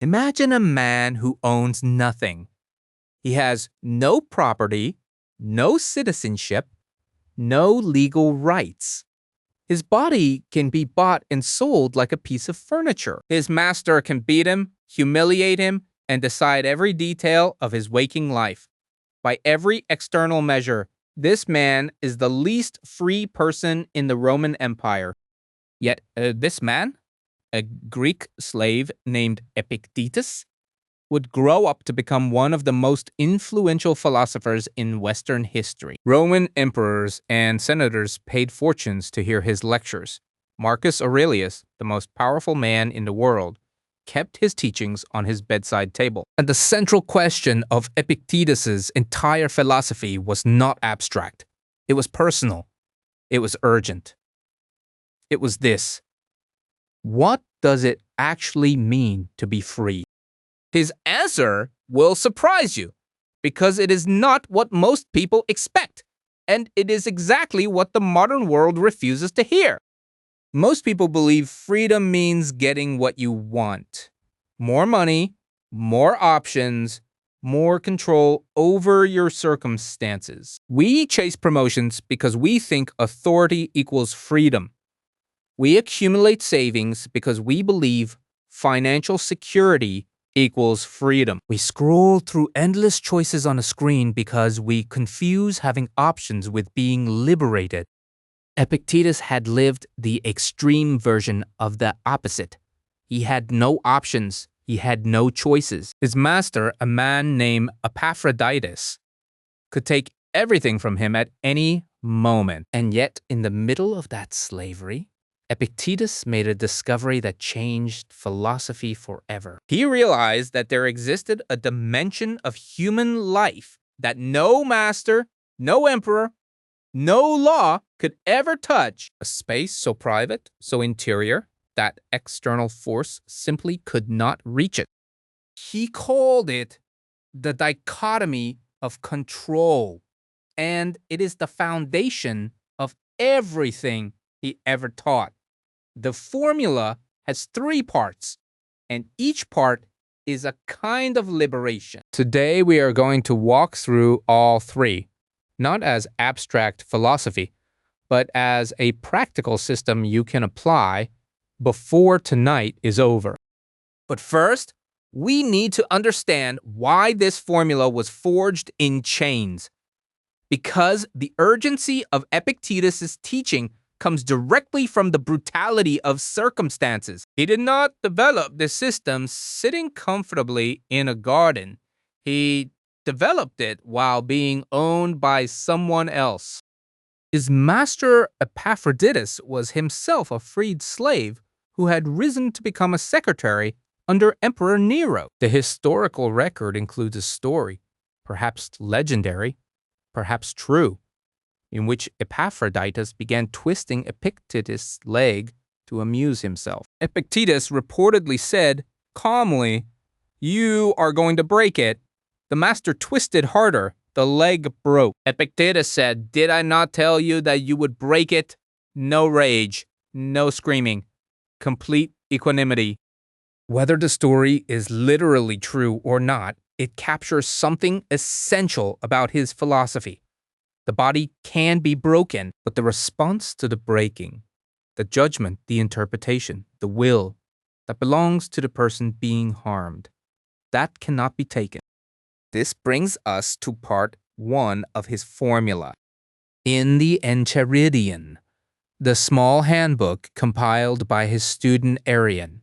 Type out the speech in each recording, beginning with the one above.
Imagine a man who owns nothing. He has no property, no citizenship, no legal rights. His body can be bought and sold like a piece of furniture. His master can beat him, humiliate him, and decide every detail of his waking life. By every external measure, this man is the least free person in the Roman Empire. Yet this man, a Greek slave named Epictetus, would grow up to become one of the most influential philosophers in Western history. Roman emperors and senators paid fortunes to hear his lectures. Marcus Aurelius, the most powerful man in the world, kept his teachings on his bedside table. And the central question of Epictetus's entire philosophy was not abstract. It was personal. It was urgent. It was this: what does it actually mean to be free? His answer will surprise you, because it is not what most people expect, and it is exactly what the modern world refuses to hear. Most people believe freedom means getting what you want. More money, more options, more control over your circumstances. We chase promotions because we think authority equals freedom. We accumulate savings because we believe financial security equals freedom. We scroll through endless choices on a screen because we confuse having options with being liberated. Epictetus had lived the extreme version of the opposite. He had no options. He had no choices. His master, a man named Epictetus, could take everything from him at any moment. And yet, in the middle of that slavery, Epictetus made a discovery that changed philosophy forever. He realized that there existed a dimension of human life that no master, no emperor, no law could ever touch. A space so private, so interior, that external force simply could not reach it. He called it the dichotomy of control, and it is the foundation of everything he ever taught. The formula has 3 parts, and each part is a kind of liberation. Today we are going to walk through all 3, not as abstract philosophy, but as a practical system you can apply before tonight is over. But first, we need to understand why this formula was forged in chains. Because the urgency of Epictetus' teaching comes directly from the brutality of circumstances. He did not develop this system sitting comfortably in a garden. He developed it while being owned by someone else. His master Epictetus was himself a freed slave who had risen to become a secretary under Emperor Nero. The historical record includes a story, perhaps legendary, perhaps true, in which Epictetus began twisting Epictetus' leg to amuse himself. Epictetus reportedly said calmly, "You are going to break it." The master twisted harder. The leg broke. Epictetus said, "Did I not tell you that you would break it?" No rage, no screaming, complete equanimity. Whether the story is literally true or not, it captures something essential about his philosophy. The body can be broken, but the response to the breaking, the judgment, the interpretation, the will, that belongs to the person being harmed, that cannot be taken. This brings us to part 1 of his formula. In the Enchiridion, the small handbook compiled by his student Arrian,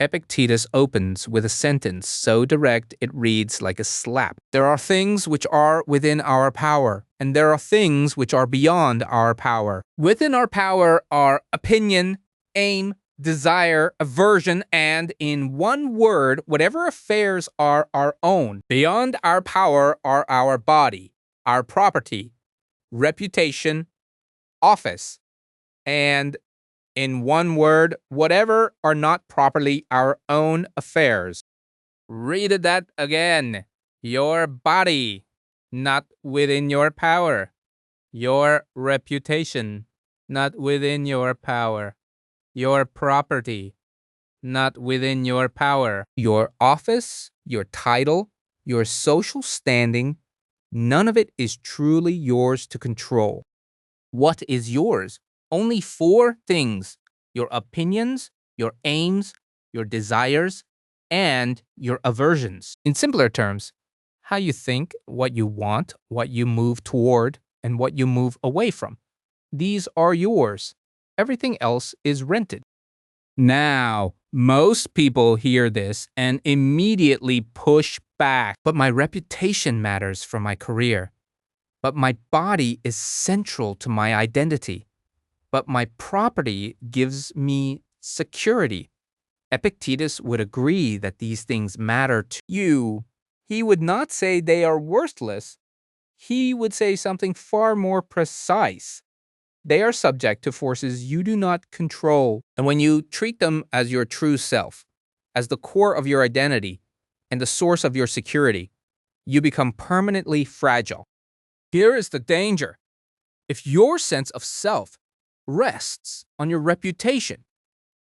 Epictetus opens with a sentence so direct it reads like a slap. There are things which are within our power, and there are things which are beyond our power. Within our power are opinion, aim, desire, aversion, and, in one word, whatever affairs are our own. Beyond our power are our body, our property, reputation, office, and, in one word, whatever are not properly our own affairs. Read that again. Your body, not within your power. Your reputation, not within your power. Your property, not within your power. Your office, your title, your social standing, none of it is truly yours to control. What is yours? Only four things: your opinions, your aims, your desires, and your aversions. In simpler terms, how you think, what you want, what you move toward, and what you move away from. These are yours. Everything else is rented. Now, most people hear this and immediately push back. But my reputation matters for my career. But my body is central to my identity. But my property gives me security. Epictetus would agree that these things matter to you. He would not say they are worthless. He would say something far more precise. They are subject to forces you do not control. And when you treat them as your true self, as the core of your identity and the source of your security, you become permanently fragile. Here is the danger. If your sense of self rests on your reputation,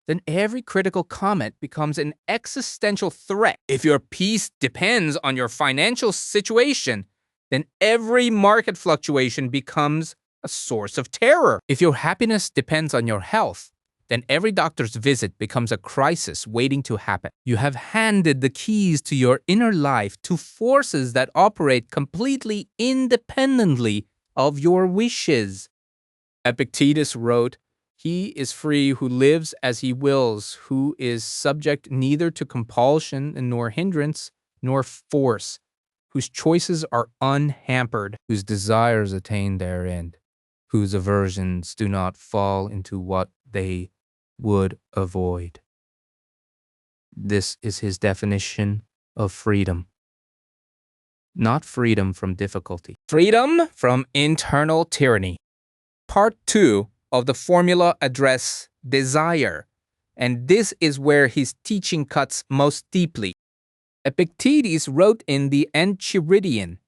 then every critical comment becomes an existential threat. If your peace depends on your financial situation, then every market fluctuation becomes a source of terror. If your happiness depends on your health, then every doctor's visit becomes a crisis waiting to happen. You have handed the keys to your inner life to forces that operate completely independently of your wishes. Epictetus wrote, "He is free who lives as he wills, who is subject neither to compulsion nor hindrance nor force, whose choices are unhampered, whose desires attain their end, whose aversions do not fall into what they would avoid." This is his definition of freedom. Not freedom from difficulty. Freedom from internal tyranny. Part 2 of the formula address desire, and this is where his teaching cuts most deeply. Epictetus wrote in the Enchiridion,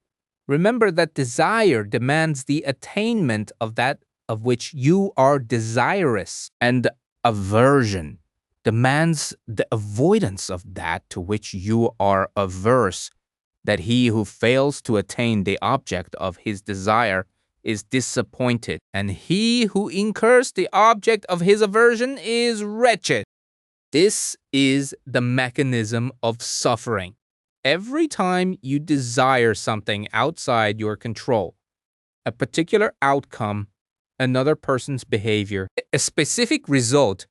"Remember that desire demands the attainment of that of which you are desirous, and aversion demands the avoidance of that to which you are averse, that he who fails to attain the object of his desire is disappointed, and he who incurs the object of his aversion is wretched." This is the mechanism of suffering. Every time you desire something outside your control, a particular outcome, another person's behavior, a specific result,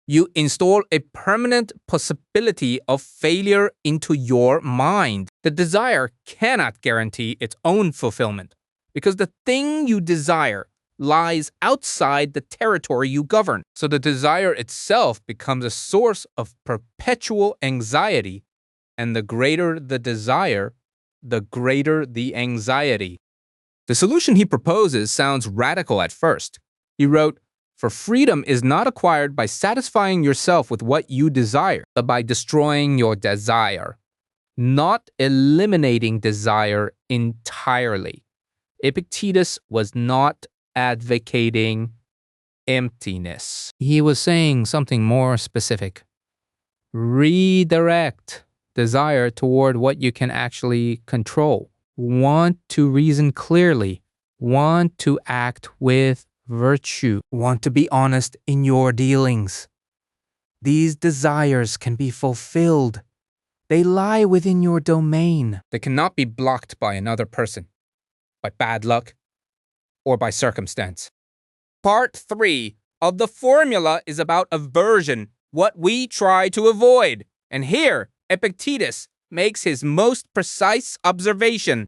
you install a permanent possibility of failure into your mind. The desire cannot guarantee its own fulfillment, because the thing you desire lies outside the territory you govern. So the desire itself becomes a source of perpetual anxiety, and the greater the desire, the greater the anxiety. The solution he proposes sounds radical at first. He wrote, "For freedom is not acquired by satisfying yourself with what you desire, but by destroying your desire, not eliminating desire entirely." Epictetus was not advocating emptiness. He was saying something more specific. Redirect desire toward what you can actually control. Want to reason clearly. Want to act with virtue. Want to be honest in your dealings. These desires can be fulfilled. They lie within your domain. They cannot be blocked by another person, by bad luck, or by circumstance. Part 3 of the formula is about aversion, what we try to avoid. And here, Epictetus makes his most precise observation.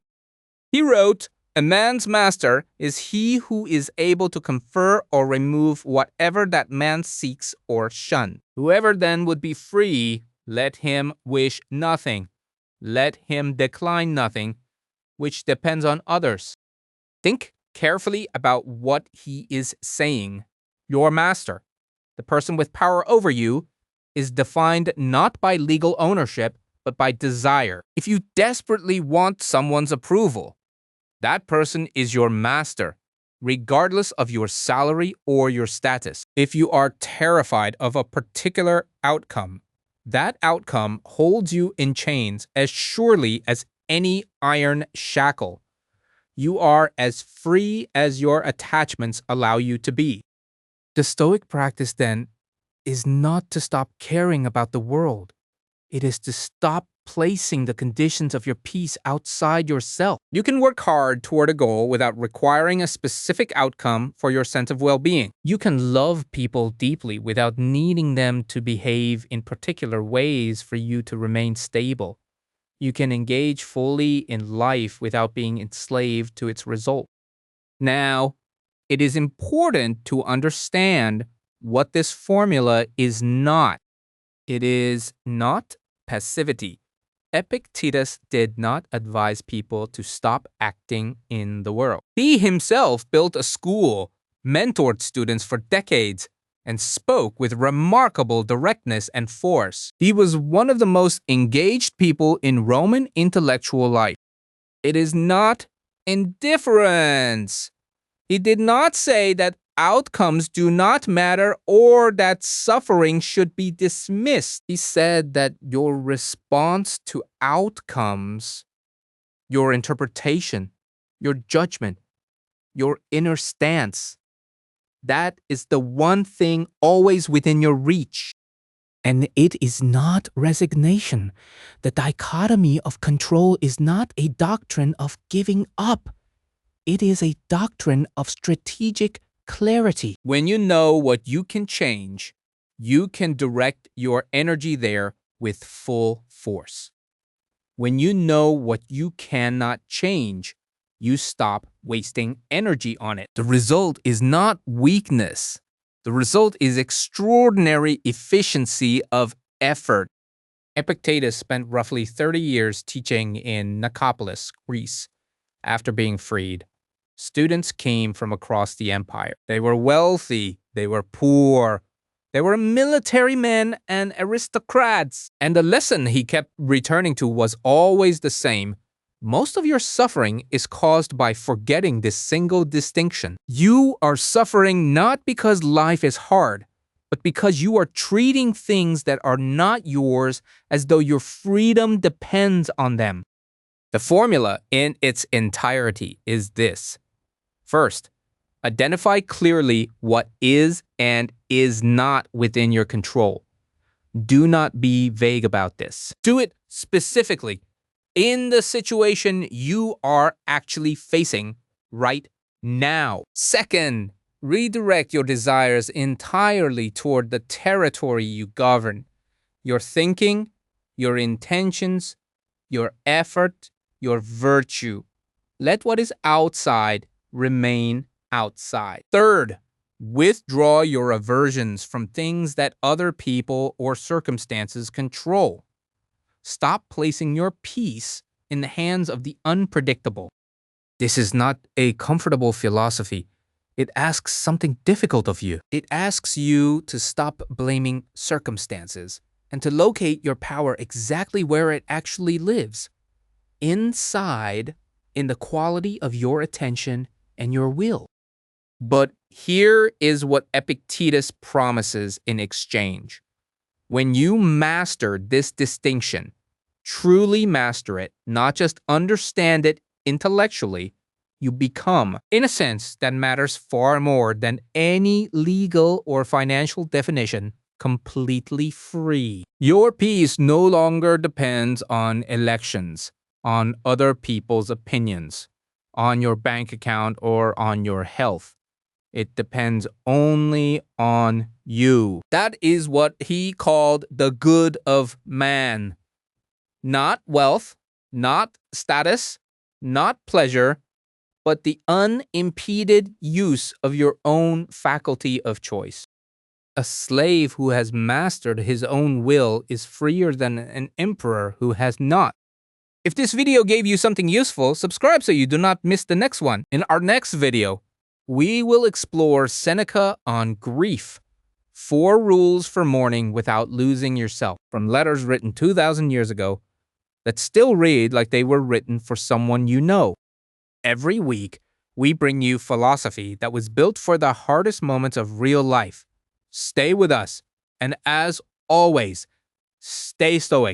He wrote, "A man's master is he who is able to confer or remove whatever that man seeks or shun. Whoever then would be free, let him wish nothing. Let him decline nothing, which depends on others." Think carefully about what he is saying. Your master, the person with power over you, is defined not by legal ownership, but by desire. If you desperately want someone's approval, that person is your master. regardless of your salary or your status. If you are terrified of a particular outcome, that outcome holds you in chains as surely as any iron shackle. You are as free as your attachments allow you to be. The Stoic practice, then, is not to stop caring about the world. It is to stop placing the conditions of your peace outside yourself. You can work hard toward a goal without requiring a specific outcome for your sense of well-being. You can love people deeply without needing them to behave in particular ways for you to remain stable. You can engage fully in life without being enslaved to its result. Now, it is important to understand what this formula is not. It is not passivity. Epictetus did not advise people to stop acting in the world. He himself built a school, mentored students for decades, and spoke with remarkable directness and force. He was one of the most engaged people in Roman intellectual life. It is not indifference. He did not say that outcomes do not matter or that suffering should be dismissed. He said that your response to outcomes, your interpretation, your judgment, your inner stance, that is the one thing always within your reach. And it is not resignation. The dichotomy of control is not a doctrine of giving up. It is a doctrine of strategic clarity. When you know what you can change, you can direct your energy there with full force. When you know what you cannot change, you stop wasting energy on it. The result is not weakness. The result is extraordinary efficiency of effort. Epictetus spent roughly 30 years teaching in Nicopolis, Greece, after being freed. Students came from across the empire. They were wealthy, they were poor, they were military men and aristocrats. And the lesson he kept returning to was always the same. Most of your suffering is caused by forgetting this single distinction. You are suffering not because life is hard, but because you are treating things that are not yours as though your freedom depends on them. The formula in its entirety is this. First, identify clearly what is and is not within your control. Do not be vague about this. Do it specifically in the situation you are actually facing right now. Second, redirect your desires entirely toward the territory you govern. Your thinking, your intentions, your effort, your virtue. Let what is outside remain outside. Third, withdraw your aversions from things that other people or circumstances control. Stop placing your peace in the hands of the unpredictable. This is not a comfortable philosophy. It asks something difficult of you. It asks you to stop blaming circumstances and to locate your power exactly where it actually lives. Inside, in the quality of your attention and your will. But here is what Epictetus promises in exchange. When you master this distinction, truly master it, not just understand it intellectually, you become, in a sense that matters far more than any legal or financial definition, completely free. Your peace no longer depends on elections, on other people's opinions, on your bank account or on your health. It depends only on you. That is what he called the good of man. Not wealth, not status, not pleasure, but the unimpeded use of your own faculty of choice. A slave who has mastered his own will is freer than an emperor who has not. If this video gave you something useful, subscribe so you do not miss the next one. In our next video, we will explore Seneca on grief. 4 rules for mourning without losing yourself, from letters written 2,000 years ago that still read like they were written for someone you know. Every week, we bring you philosophy that was built for the hardest moments of real life. Stay with us, and as always, stay stoic.